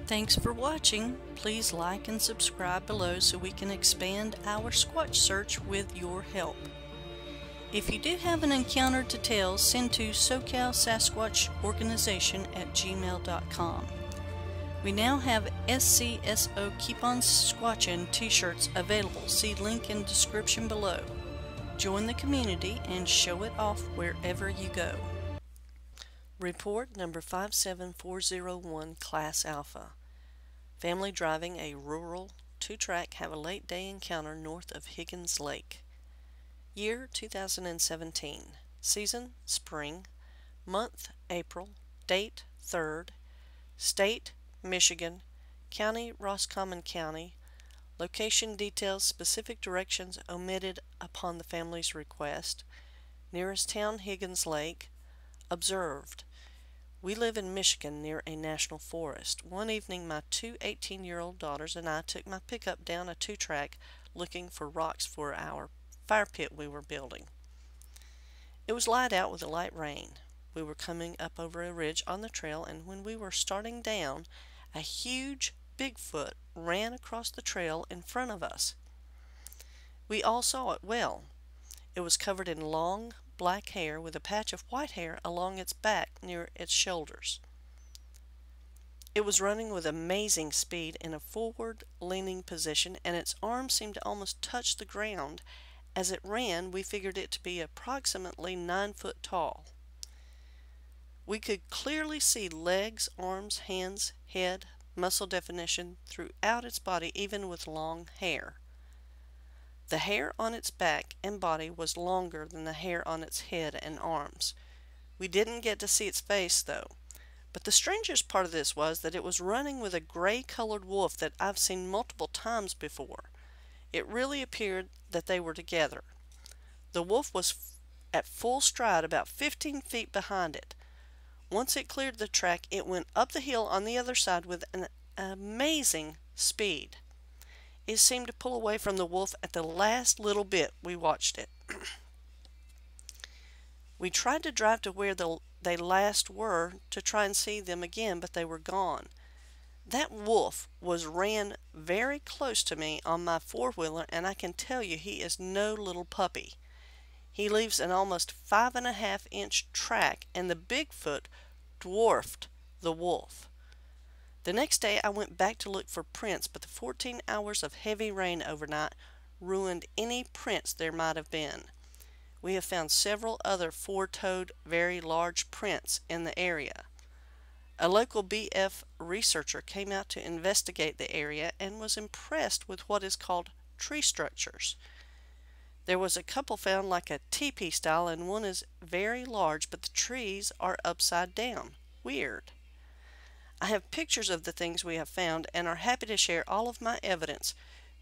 Thanks for watching. Please like and subscribe below so we can expand our Squatch search with your help. If you do have an encounter to tell, send to SoCalSasquatchOrganization@gmail.com. We now have SFSO Keep On Squatchin' t-shirts available. See link in description below. Join the community and show it off wherever you go. Report number 57401, Class Alpha. Family driving a rural 2-track have a late day encounter north of Higgins Lake. Year 2017. Season spring. Month April. Date 3rd. State Michigan. County Roscommon County. Location details, specific directions omitted upon the family's request. Nearest town Higgins Lake. Observed. We live in Michigan near a national forest. One evening my two 18-year-old daughters and I took my pickup down a 2-track looking for rocks for our fire pit we were building. It was light out with a light rain. We were coming up over a ridge on the trail, and when we were starting down, a huge Bigfoot ran across the trail in front of us. We all saw it well. It was covered in long black hair with a patch of white hair along its back near its shoulders. It was running with amazing speed in a forward-leaning position, and its arms seemed to almost touch the ground. As it ran, we figured it to be approximately 9 foot tall. We could clearly see legs, arms, hands, head, muscle definition throughout its body, even with long hair. The hair on its back and body was longer than the hair on its head and arms. We didn't get to see its face, though. But the strangest part of this was that it was running with a gray-colored wolf that I've seen multiple times before. It really appeared that they were together. The wolf was at full stride about 15 feet behind it. Once it cleared the track, it went up the hill on the other side with an amazing speed. It seemed to pull away from the wolf at the last little bit we watched it. We tried to drive to where they last were to try and see them again, but they were gone. That wolf ran very close to me on my 4-wheeler, and I can tell you he is no little puppy. He leaves an almost 5.5-inch track, and the Bigfoot dwarfed the wolf. The next day I went back to look for prints, but the 14 hours of heavy rain overnight ruined any prints there might have been. We have found several other 4-toed, very large prints in the area. A local BF researcher came out to investigate the area and was impressed with what is called tree structures. There was a couple found like a teepee style, and one is very large, but the trees are upside down. Weird. I have pictures of the things we have found and are happy to share all of my evidence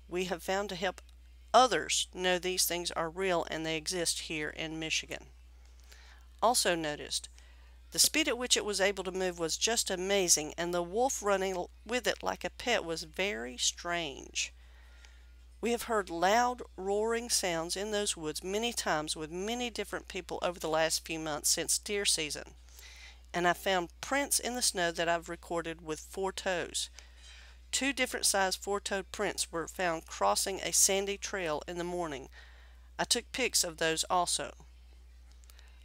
we have found to help others know these things are real and they exist here in Michigan. Also noticed, the speed at which it was able to move was just amazing, and the wolf running with it like a pet was very strange. We have heard loud roaring sounds in those woods many times with many different people over the last few months since deer season. And I found prints in the snow that I've recorded with 4 toes. 2 different size 4-toed prints were found crossing a sandy trail in the morning. I took pics of those also.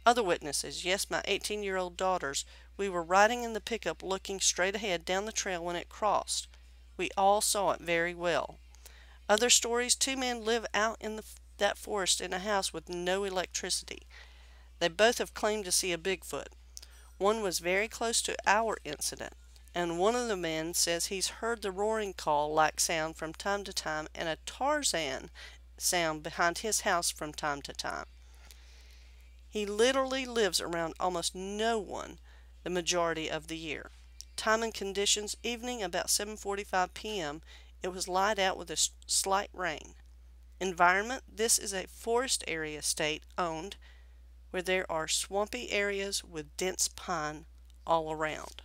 Other witnesses, yes, my 18-year-old daughters, we were riding in the pickup looking straight ahead down the trail when it crossed. We all saw it very well. Other stories, 2 men live out in that forest in a house with no electricity. They both have claimed to see a Bigfoot. One was very close to our incident, and one of the men says he's heard the roaring call-like sound from time to time and a Tarzan sound behind his house from time to time. He literally lives around almost no one the majority of the year. Time and conditions, evening about 7:45 p.m. It was light out with a slight rain. Environment, this is a forest area state-owned, where there are swampy areas with dense pine all around.